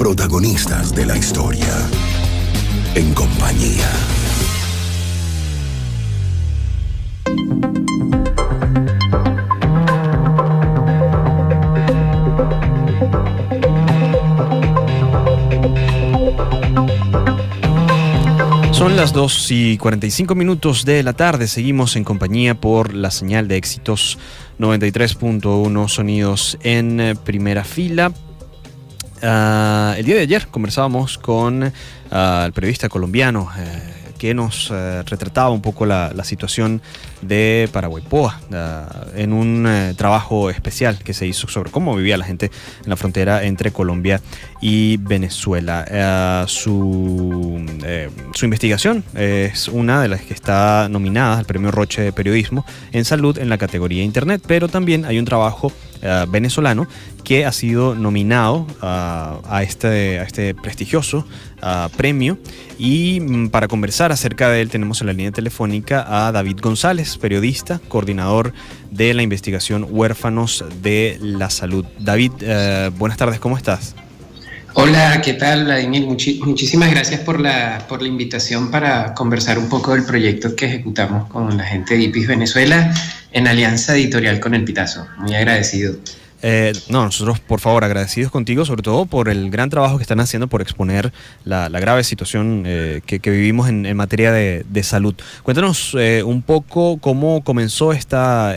protagonistas de la historia, en compañía. Son las 2:45 de la tarde. Seguimos en compañía por la señal de Éxitos 93.1, sonidos en primera fila. El día de ayer conversábamos con el periodista colombiano que nos retrataba un poco la situación de Paraguaypoa en un trabajo especial que se hizo sobre cómo vivía la gente en la frontera entre Colombia y Venezuela. Su investigación es una de las que está nominada al Premio Roche de Periodismo en Salud en la categoría Internet, pero también hay un trabajo venezolano que ha sido nominado a este prestigioso premio, y para conversar acerca de él tenemos en la línea telefónica a David González, periodista, coordinador de la investigación Huérfanos de la Salud. David, buenas tardes, ¿cómo estás? Hola, ¿qué tal, Vladimir? Muchísimas gracias por la invitación para conversar un poco del proyecto que ejecutamos con la gente de IPIS Venezuela en alianza editorial con El Pitazo. Muy agradecido. Nosotros, por favor, agradecidos contigo, sobre todo por el gran trabajo que están haciendo por exponer la grave situación que vivimos en materia de salud. Cuéntanos un poco cómo comenzó esta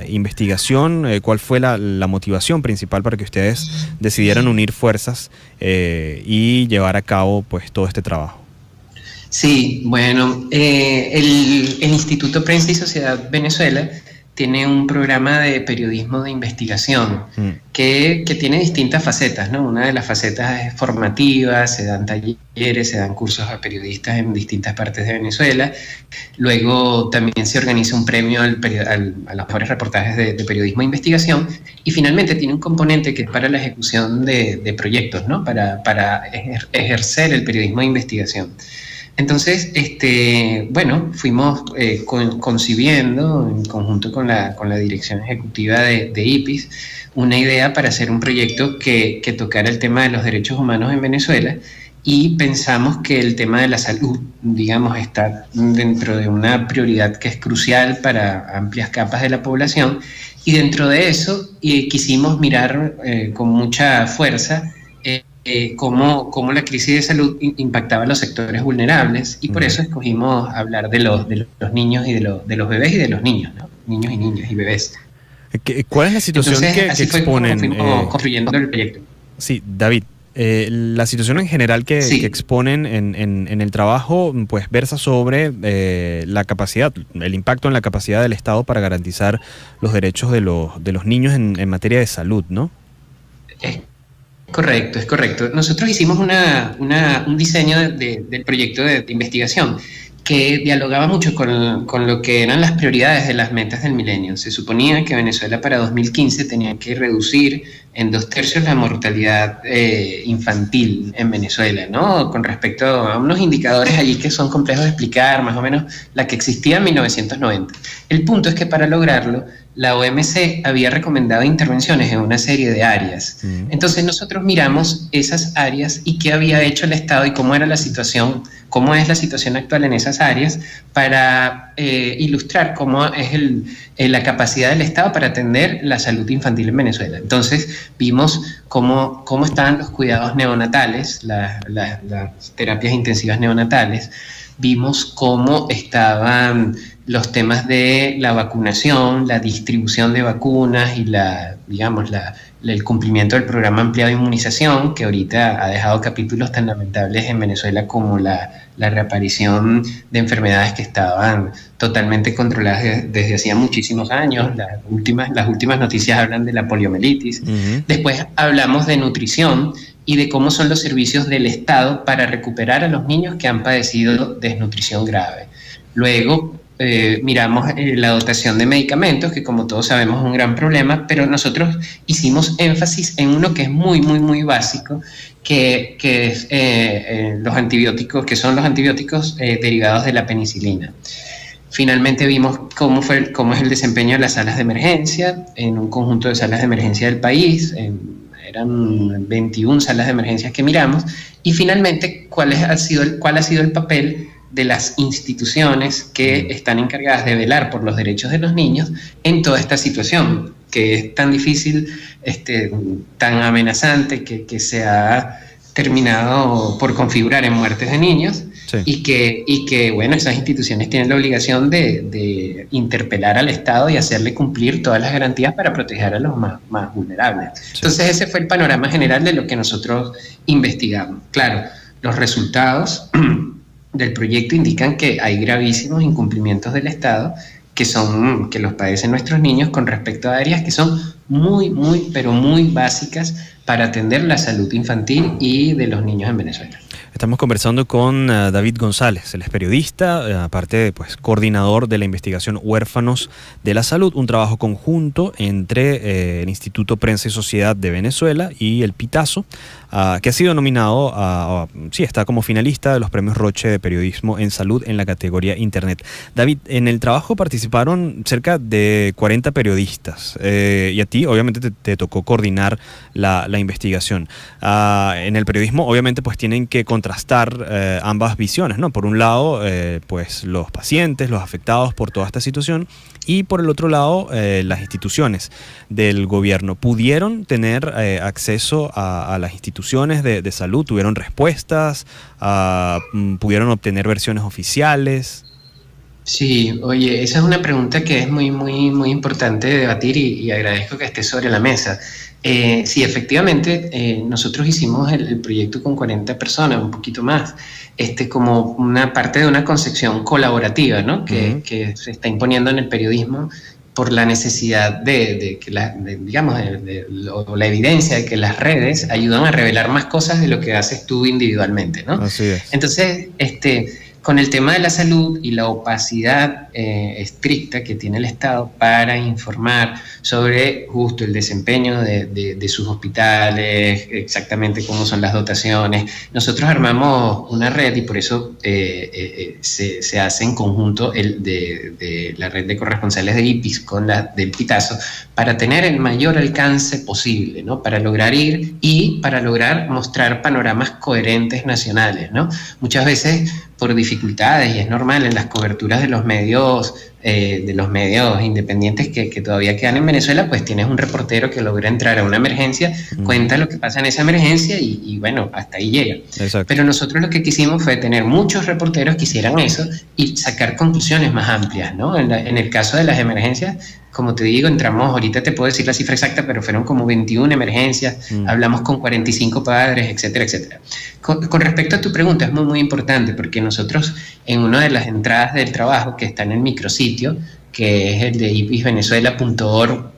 investigación, cuál fue la motivación principal para que ustedes decidieran unir fuerzas y llevar a cabo pues todo este trabajo. Sí, bueno, el Instituto Prensa y Sociedad Venezuela tiene un programa de periodismo de investigación que tiene distintas facetas, ¿no? Una de las facetas es formativa, se dan talleres, se dan cursos a periodistas en distintas partes de Venezuela. Luego también se organiza un premio a los mejores reportajes de periodismo de investigación. Y finalmente tiene un componente que es para la ejecución de proyectos, ¿no? Para ejercer el periodismo de investigación. Entonces, fuimos concibiendo en conjunto con la dirección ejecutiva de IPIS una idea para hacer un proyecto que tocara el tema de los derechos humanos en Venezuela, y pensamos que el tema de la salud, digamos, está dentro de una prioridad que es crucial para amplias capas de la población, y dentro de eso quisimos mirar con mucha fuerza cómo la crisis de salud impactaba a los sectores vulnerables, y por eso escogimos hablar de los niños y de los bebés y de los niños, ¿no? Niños y niñas y bebés. ¿Cuál es la situación que exponen? Fuimos construyendo el proyecto. Sí, David, la situación en general que exponen en el trabajo pues versa sobre la capacidad, el impacto en la capacidad del Estado para garantizar los derechos de los niños en materia de salud, ¿no? Correcto, es correcto. Nosotros hicimos un diseño del proyecto de investigación que dialogaba mucho con lo que eran las prioridades de las metas del milenio. Se suponía que Venezuela para 2015 tenía que reducir en 2/3 la mortalidad infantil en Venezuela, ¿no? Con respecto a unos indicadores allí que son complejos de explicar, más o menos la que existía en 1990. El punto es que para lograrlo, la OMC había recomendado intervenciones en una serie de áreas. Entonces nosotros miramos esas áreas y qué había hecho el Estado y cómo es la situación actual en esas áreas, para ilustrar cómo es la capacidad del Estado para atender la salud infantil en Venezuela. Entonces vimos cómo estaban los cuidados neonatales, las terapias intensivas neonatales. Vimos cómo estaban los temas de la vacunación, la distribución de vacunas y el cumplimiento del programa ampliado de inmunización, que ahorita ha dejado capítulos tan lamentables en Venezuela como la reaparición de enfermedades que estaban totalmente controladas desde hacía muchísimos años. Las últimas noticias hablan de la poliomielitis. Después hablamos de nutrición y de cómo son los servicios del Estado para recuperar a los niños que han padecido desnutrición grave. Luego miramos la dotación de medicamentos, que como todos sabemos es un gran problema, pero nosotros hicimos énfasis en uno que es muy, muy, muy básico, que es los antibióticos, que son los antibióticos derivados de la penicilina. Finalmente vimos cómo es el desempeño de las salas de emergencia en un conjunto de salas de emergencia del país, eran 21 salas de emergencias que miramos, y finalmente cuál ha sido el papel de las instituciones que están encargadas de velar por los derechos de los niños en toda esta situación, que es tan difícil, tan amenazante, que se ha terminado por configurar en muertes de niños. Sí. y que, bueno, esas instituciones tienen la obligación de interpelar al Estado y hacerle cumplir todas las garantías para proteger a los más vulnerables. Sí. Entonces ese fue el panorama general de lo que nosotros investigamos. Claro, los resultados del proyecto indican que hay gravísimos incumplimientos del Estado que los padecen nuestros niños con respecto a áreas que son muy, pero muy básicas para atender la salud infantil y de los niños en Venezuela. Estamos conversando con David González, él es periodista, aparte pues coordinador de la investigación Huérfanos de la Salud, un trabajo conjunto entre el Instituto Prensa y Sociedad de Venezuela y el Pitazo, que ha sido nominado, está como finalista de los premios Roche de Periodismo en Salud en la categoría Internet. David, en el trabajo participaron cerca de 40 periodistas y a ti obviamente te tocó coordinar la investigación. En el periodismo obviamente pues tienen que contrastar ambas visiones, ¿no? Por un lado, pues los pacientes, los afectados por toda esta situación, y por el otro lado, las instituciones del gobierno. ¿Pudieron tener acceso a las instituciones de salud? ¿Tuvieron respuestas? ¿Pudieron obtener versiones oficiales? Sí, oye, esa es una pregunta que es muy, muy, muy importante de debatir y agradezco que esté sobre la mesa. Sí, efectivamente, nosotros hicimos el proyecto con 40 personas, un poquito más, como una parte de una concepción colaborativa, ¿no? Que se está imponiendo en el periodismo por la necesidad o la evidencia de que las redes ayudan a revelar más cosas de lo que haces tú individualmente, ¿no? Así es. Entonces, con el tema de la salud y la opacidad estricta que tiene el Estado para informar sobre justo el desempeño de sus hospitales, exactamente cómo son las dotaciones, nosotros armamos una red y por eso se hace en conjunto de la red de corresponsales de IPIS con la del Pitazo para tener el mayor alcance posible, ¿no? Para lograr ir y para lograr mostrar panoramas coherentes nacionales, ¿no? Muchas veces por dificultades, y es normal en las coberturas de los medios independientes que todavía quedan en Venezuela, pues tienes un reportero que logra entrar a una emergencia, cuenta lo que pasa en esa emergencia y bueno, hasta ahí llega. Exacto. Pero nosotros lo que quisimos fue tener muchos reporteros que hicieran eso y sacar conclusiones más amplias, ¿no? En el caso de las emergencias, como te digo, entramos, ahorita te puedo decir la cifra exacta, pero fueron como 21 emergencias, hablamos con 45 padres, etcétera, etcétera. Con respecto a tu pregunta, es muy, muy importante, porque nosotros en una de las entradas del trabajo, que está en el micrositio, que es el de ipisvenezuela.org,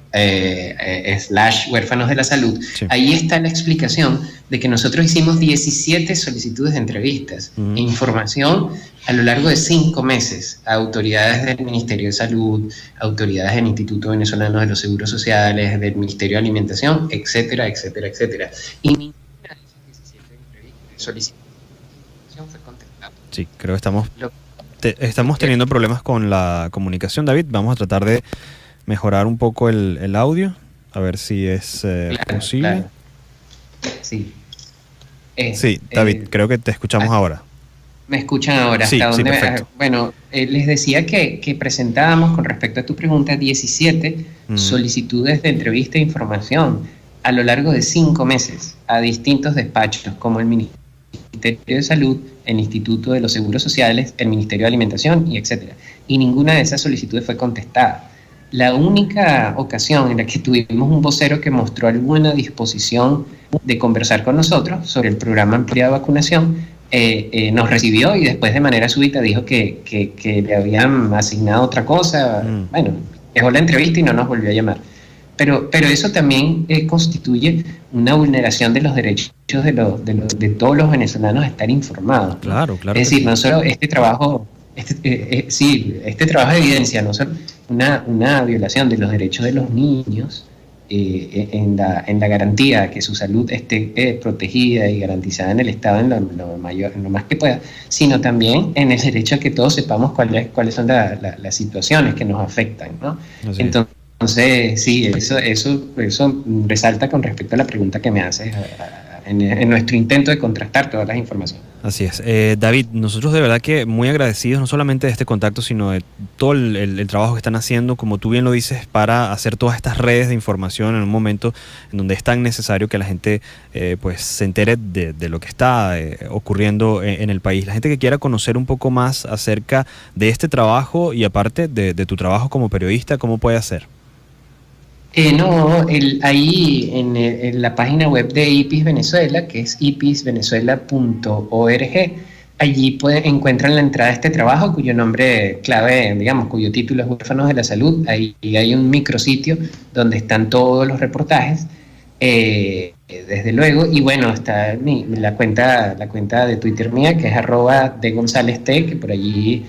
/huérfanos de la salud, sí. Ahí está la explicación de que nosotros hicimos 17 solicitudes de entrevistas e información a lo largo de 5 meses a autoridades del Ministerio de Salud, autoridades del Instituto Venezolano de los Seguros Sociales, del Ministerio de Alimentación, etcétera, etcétera, etcétera. Y ninguna de esas 17 solicitudes fue contestada. Sí, creo que estamos teniendo problemas con la comunicación, David. Vamos a tratar de mejorar un poco el audio, a ver si es posible. Claro. Sí. Sí, David, creo que te escuchamos ahora. ¿Me escuchan ahora? Sí, ¿Hasta dónde? Perfecto. Bueno, les decía que presentábamos, con respecto a tu pregunta, 17 solicitudes de entrevista e información a lo largo de 5 meses a distintos despachos, como el Ministerio de Salud, el Instituto de los Seguros Sociales, el Ministerio de Alimentación, y etcétera. Y ninguna de esas solicitudes fue contestada. La única ocasión en la que tuvimos un vocero que mostró alguna disposición de conversar con nosotros sobre el programa ampliado de vacunación, nos recibió y después de manera súbita dijo que le habían asignado otra cosa. Bueno, dejó la entrevista y no nos volvió a llamar. Pero eso también constituye una vulneración de los derechos de todos los venezolanos a estar informados. Claro. Es decir, no solo este trabajo... este trabajo evidencia no solo una violación de los derechos de los niños en la garantía de que su salud esté protegida y garantizada en el Estado en lo más que pueda, sino también en el derecho a que todos sepamos cuáles son las situaciones que nos afectan, ¿no? Entonces, Entonces, sí, eso resalta con respecto a la pregunta que me haces en nuestro intento de contrastar todas las informaciones. Así es. David, nosotros de verdad que muy agradecidos no solamente de este contacto, sino de todo el trabajo que están haciendo, como tú bien lo dices, para hacer todas estas redes de información en un momento en donde es tan necesario que la gente pues se entere de lo que está ocurriendo en el país. La gente que quiera conocer un poco más acerca de este trabajo y aparte de tu trabajo como periodista, ¿cómo puede hacer? No, ahí en la página web de IPIS Venezuela, que es ipisvenezuela.org, allí encuentran la entrada a este trabajo, cuyo nombre clave, digamos, cuyo título es Huérfanos de la Salud. Ahí hay un micrositio donde están todos los reportajes, desde luego, y bueno, está la cuenta de Twitter mía, que es @degonzalest, que por allí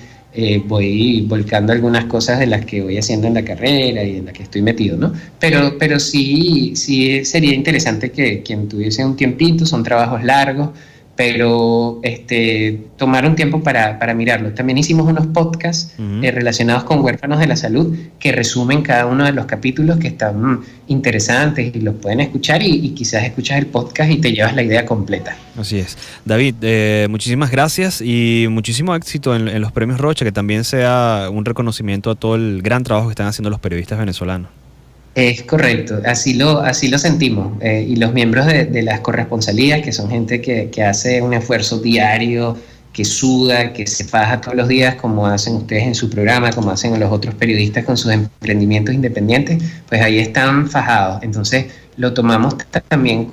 voy volcando algunas cosas de las que voy haciendo en la carrera y en las que estoy metido, ¿no? Pero sí sería interesante que quien tuviese un tiempito, son trabajos largos, pero tomar un tiempo para mirarlos. También hicimos unos podcasts relacionados con huérfanos de la salud que resumen cada uno de los capítulos, que están interesantes y los pueden escuchar, y quizás escuchas el podcast y te llevas la idea completa. Así es. David, muchísimas gracias y muchísimo éxito en los premios Rocha, que también sea un reconocimiento a todo el gran trabajo que están haciendo los periodistas venezolanos. Es correcto, así lo sentimos, y los miembros de las corresponsalías, que son gente que hace un esfuerzo diario, que suda, que se faja todos los días, como hacen ustedes en su programa, como hacen los otros periodistas con sus emprendimientos independientes, pues ahí están fajados. Entonces lo tomamos también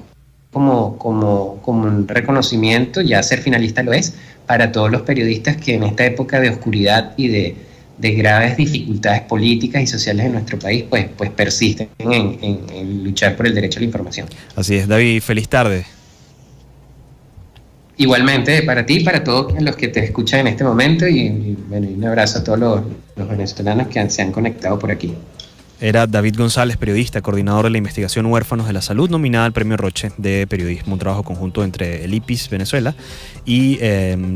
como un reconocimiento, ya ser finalista lo es, para todos los periodistas que en esta época de oscuridad y de graves dificultades políticas y sociales en nuestro país, pues persisten en luchar por el derecho a la información. Así es, David, feliz tarde. Igualmente, para ti y para todos los que te escuchan en este momento, y un abrazo a todos los venezolanos que se han conectado por aquí. Era David González, periodista, coordinador de la investigación Huérfanos de la Salud, nominada al Premio Roche de Periodismo, un trabajo conjunto entre el IPIS Venezuela y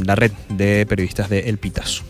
la red de periodistas de El Pitazo.